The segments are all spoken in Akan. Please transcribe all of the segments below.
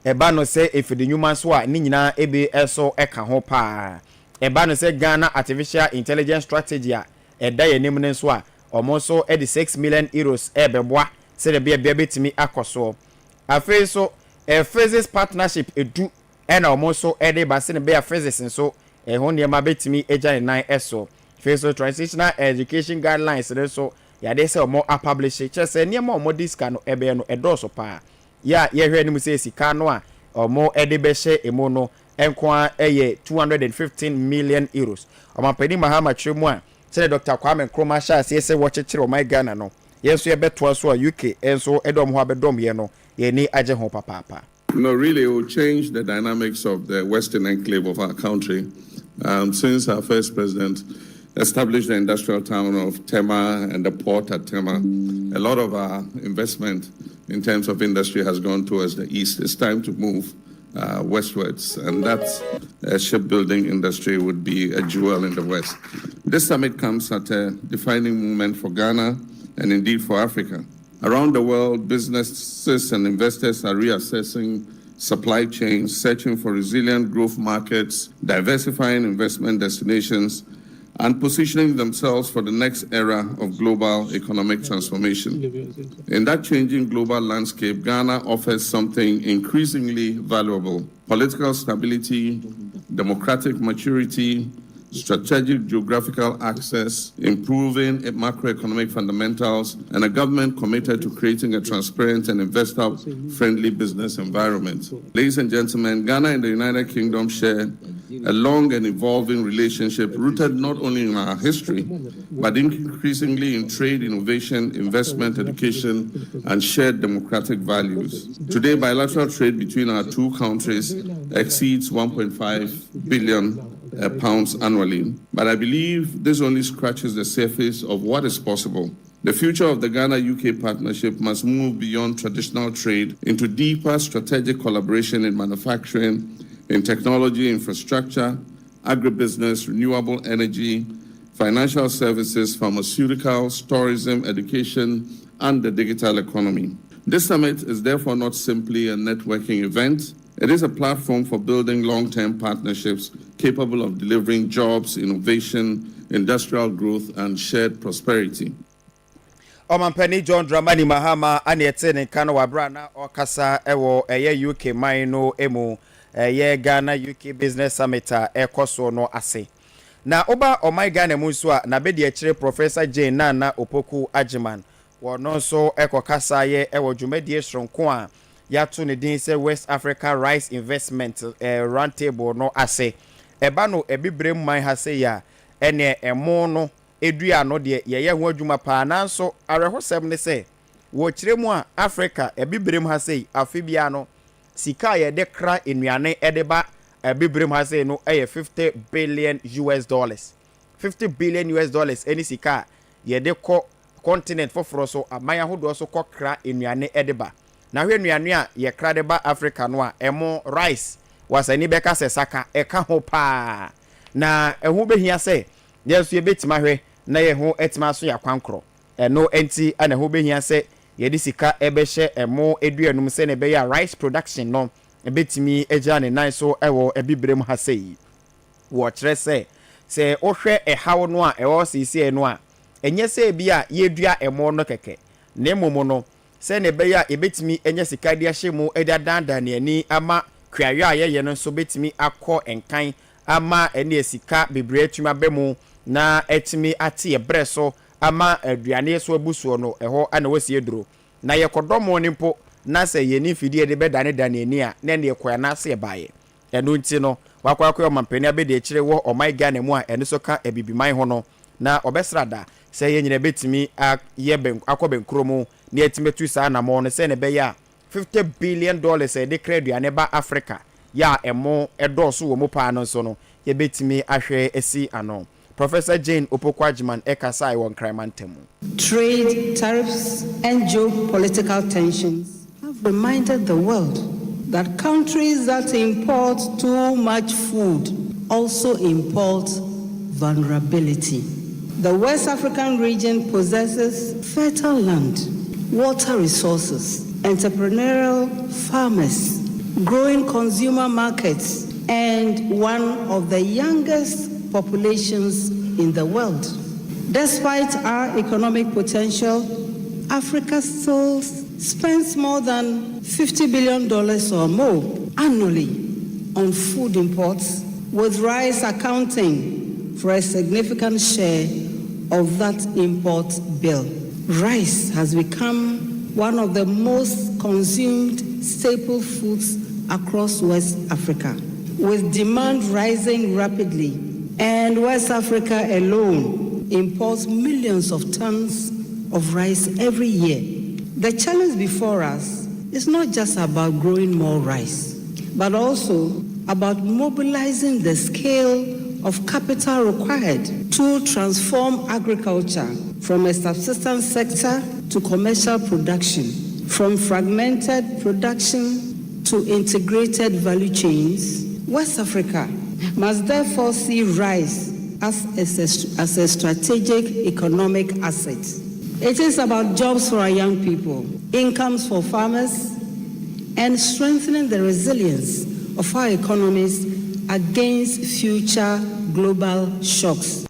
eba no say if the human so a ni nyina ebe eso eka ho pa eba no say Ghana artificial intelligence strategy a eda ye nim ne so a omo so e de 6 million euros ebeboa say de bia betimi akoso afei so physics partnership edu ena omo so e de ba se ne bia physics so ho ne ma betimi eja ne nan eso face transitional education guidelines ne so ya de say omo a publish che say ne ma omo diska no ebe no edoso pa ya ye hwe ni mu say sika no a omo e de be hye emo no enko eye 215 million euros omo pedi mahama twemu a say Dr. Kwame Nkrumah sha say wo my Ghana no yeso ye beto so a UK enso edom ho abedom ye no ye ni age ho papa. No, really, it will change the dynamics of the western enclave of our country. Since our first president established the industrial town of Tema and the port at Tema, a lot of our investment in terms of industry has gone towards the east. It's time to move westwards, and that shipbuilding industry would be a jewel in the west. This summit comes at a defining moment for Ghana and indeed for Africa. Around the world, businesses and investors are reassessing supply chains, searching for resilient growth markets, diversifying investment destinations, and positioning themselves for the next era of global economic transformation. In that changing global landscape, Ghana offers something increasingly valuable: political stability, democratic maturity, strategic geographical access, improving macroeconomic fundamentals, and a government committed to creating a transparent and investor-friendly business environment. Ladies and gentlemen, Ghana and the United Kingdom share a long and evolving relationship rooted not only in our history, but increasingly in trade, innovation, investment, education, and shared democratic values. Today, bilateral trade between our two countries exceeds 1.5 billion pounds annually. But I believe this only scratches the surface of what is possible. The future of the Ghana-UK partnership must move beyond traditional trade into deeper strategic collaboration in manufacturing, in technology, infrastructure, agribusiness, renewable energy, financial services, pharmaceuticals, tourism, education, and the digital economy. This summit is therefore not simply a networking event. It is a platform for building long-term partnerships capable of delivering jobs, innovation, industrial growth, and shared prosperity. Omampeni John Dramani Mahama ani etene kana wabrana okasa ewo eye UK mine emu eye Ghana UK Business Summit ekoso no ase. Na oba omai Ghana mu so a na be de akire Professor Jane Nana Opoku Ajiman wono so ekokasa ye ewo dwumadie sronko a yato ne din se West Africa Rice Investment Round Table no ase. Eba no ebibrem man ha se ya ene emo no edua no de ye ho adwuma pa nanso arehosem ne se wo kiremu a Africa ebibrem ha se afibia no sika ye de kra enuane edeba ebibrem ha se no 50 billion US dollars 50 billion US dollars any sika ye de ko continent for so amaya hodo so ko kra enuane edeba na hwe enuane a ye kra de ba Africa no a emo rice wasani beka se saka eka ho pa na ehu behia se yeso ye betima hwe na ye ho etima so ya kwankro eno enti ana ho behia se ye di sika ebehye emo eduanum se ne be ya rice production no ebetimi eja ne nan so ewo ebibrem ha sei wo kire se ohwe ehawo no a ewo sisi eno a enye se bia ye dua emo no keke na momo no se ne be ya ebetimi enye sika dia hyemu edadanda ne ani ama kwawe a ye no so betimi akọ enkan ama ene esika bebre atuma bemu na etimi ate ebreso ama aduane so abusuo no eho ana wasi eduro na ye kodomo ni mpo na se ye ni fidie de bedane dane ani a na ne ekoya na se baaye eno nti no wakwakwa omampani abede akire wo omai Ghana mu a ene so ka ebibiman ho no na obesrada se ye nyina betimi ye ben akobenkro mu na etimetu sa na mo no se ne be ya $50 billion de credit ane ba Africa ya emo edoso wo mu pa no so no ye betimi ahwe esi ano. Professor Jane Opoku Ajiman ekasa won Kremantemu. Trade, tariffs, and geopolitical tensions have reminded the world that countries that import too much food also import vulnerability. The West African region possesses fertile land, water resources, entrepreneurial farmers, growing consumer markets, and one of the youngest populations in the world. Despite our economic potential, Africa still spends more than $50 billion or more annually on food imports, with rice accounting for a significant share of that import bill. Rice has become one of the most consumed staple foods across West Africa, with demand rising rapidly, and West Africa alone imports millions of tons of rice every year. The challenge before us is not just about growing more rice, but also about mobilizing the scale of capital required to transform agriculture from a subsistence sector to commercial production, from fragmented production to integrated value chains. West Africa must therefore see rice as a strategic economic asset. It is about jobs for our young people, incomes for farmers, and strengthening the resilience of our economies against future global shocks.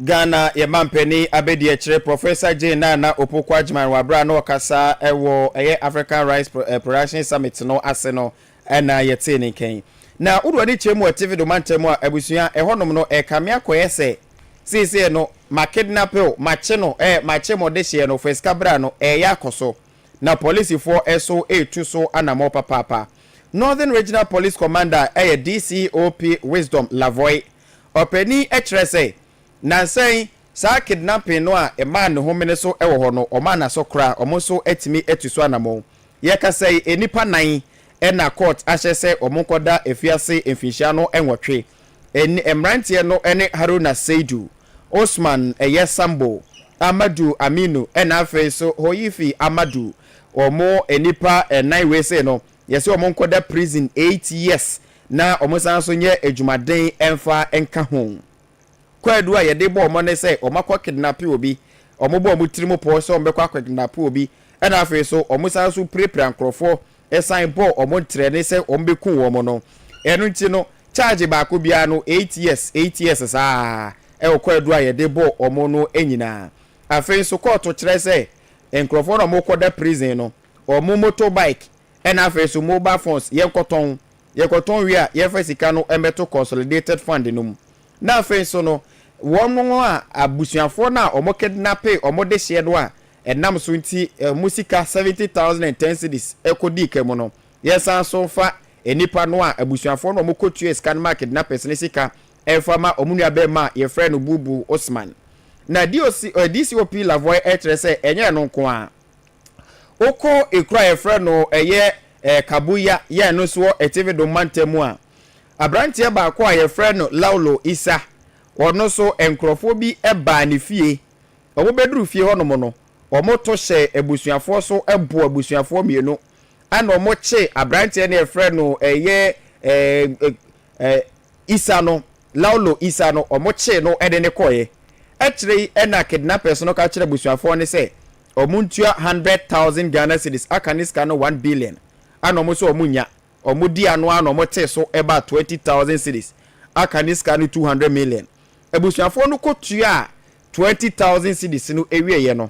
Ghana Yemampeni Abedi Echere Professor J. Nana Opokwa Jman Wabra no Kasa Ewo African Rice Production Summit no Aseno Ena Yetini Ken. Na udwadi chemu TV do mantemu a abusuya ehonom no kamia koyese sisi no makidnapeo macheno machemo dehye no feska no yakoso na police for eso etuso anamo papa. Northern Regional Police Commander DCOP Wisdom Lavoy openi etrese na say sa kidnapping no a man no homene so ewo ho no o man na so kra omo so etimi etuso anamo ye ka say enipa nan ena court ahyese omonkoda efiase emfinhia no enwotwe eni emrantie no ene Haruna Seidu Osman Sambo Amadu Aminu ena afi so Hoyifi Amadu omo enipa nine we say no yesi omonkoda prison 8 years na omosan so nye adwumaden emfa enka ho kwadu a yede bo omo ne say omakwa kidnap obi omobo omutirimu po so ombekwa kidnap obi ena afi so omosan so prepare ankrofo esan bo omontre ne say ombeku wo mo no enu nti no charge ba ko bia no 8 years saa kwadu a yede bo omo no enyina afi so court kire say enkrofo no mokoda prison no omo motorbike ena afi so mobile phones yekoton wi a yefasika no emeto consolidated fund no na afi so no wono a abusuafo na omo kidnap omo de hye do a enam so nti musika 70,010 cedis ekodi kemo no yesan so fa enipa no a abusuafo no omo kotu scan market na person sika efama omunua be ma ye friend no Bubu Osman na DCOP Lavoy etrese enye no nko a oko ekura ye friend no Kabuya ye no so etive do mantemu a abrantie ba ko a ye friend no Laulo Isa ono so enkrofo bi eba ne fie omo beduru fie ho no mo no omo to hye abusuafo so ebo abusuafo mienu ana omo che abrantie ne friend no Isa no Laulo Isa no omo che no ede ne koye ekire ena kidnappers no ka kire abusuafo ne se omo ntua 100,000 Ghana cedis akaniska no 1 billion ana omo so omo nya omo di ano ana omo che so eba 20,000 cedis akaniska no 200 million abusuafo no kotua 20,000 cedis no ewie ye no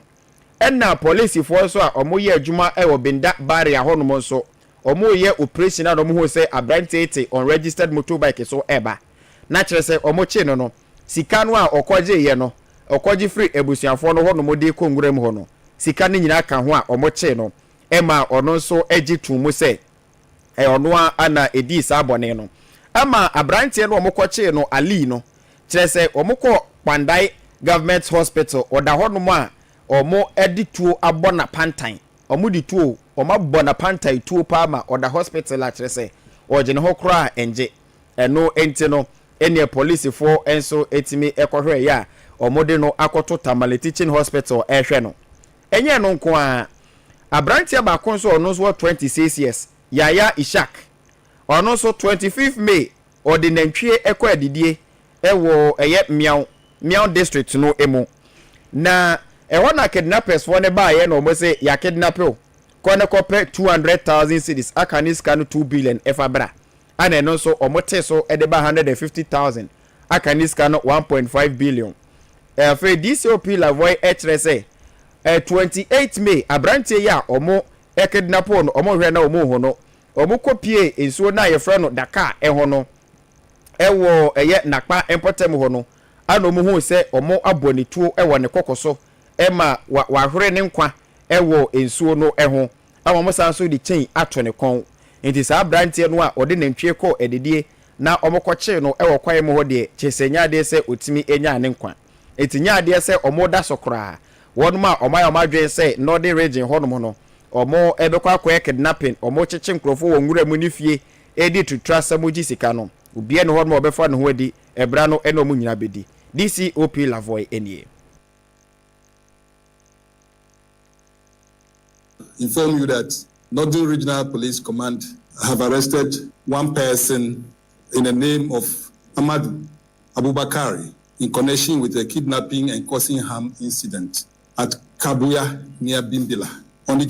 enna police for so a omo ye adwuma ewo benda barrier ho no so omo ye operation na omo ho say abrantete unregistered motorbike so eba na kire say omo che no sika no a okoje ye no okoje free abusuafo no ho no mode konguram ho no sika no nyina ka ho a omo che no ema ono so agi tumu say ono a ana edi sa abone no ama abrante no omo koche no Ali no kire say omo ko Pandai Government Hospital oda ho no a omo edi tuo abona pantan omo di tuo omo abona pantai tuo pa ma oda hospital a kire say ogene ho kra enje eno enti no ene police for enso etimi ekohwe ya omo de no akoto Tamale Teaching Hospital ehwe no enye no nko a abrante ba konso ono so 26 years Yaya Ishak ono so 25 May ordinantwie ekọ adidie ewo miao district no emu na ewo na kidnappers for ne ba ye no mo say ya kidnap o kone kope 200,000 cedis aka ni sika no 2 billion efa bra ana no so omote so edeba 150,000 aka ni sika no 1.5 billion fe DCOP Lavoy etrese 28 May abrantie ya omo ekidnapo no omo hwe na omo ho no omo kopie ensuo na yefra no Dakar eho no ewo eye nakpa empotem ho no ana omo hu se omo abonituo ewo ne kokoso ema wa hwere ne nkwa ewo ensuo no eho awo mo sanso di chain ato ne kon enti sa abrantie no a ode nantwie ko ededie na omo koche no ewo kwae mo ho de chesenya de se otimi enya ne nkwa etinya de se omo da sokora won ma omaya omadwen se northern region hono no omo ebekwa akwa kidnapping omo cheche nkrofo wo nwura mu ni fie edi to trasa moji sika no obie no hono obefa no ho adi ebra no eno mu nyina bedi DCOP Lavoy enie inform you that Northern Regional Police Command have arrested one person in the name of Ahmad Abubakari in connection with a kidnapping and causing harm incident at Kabuya near Bimbila.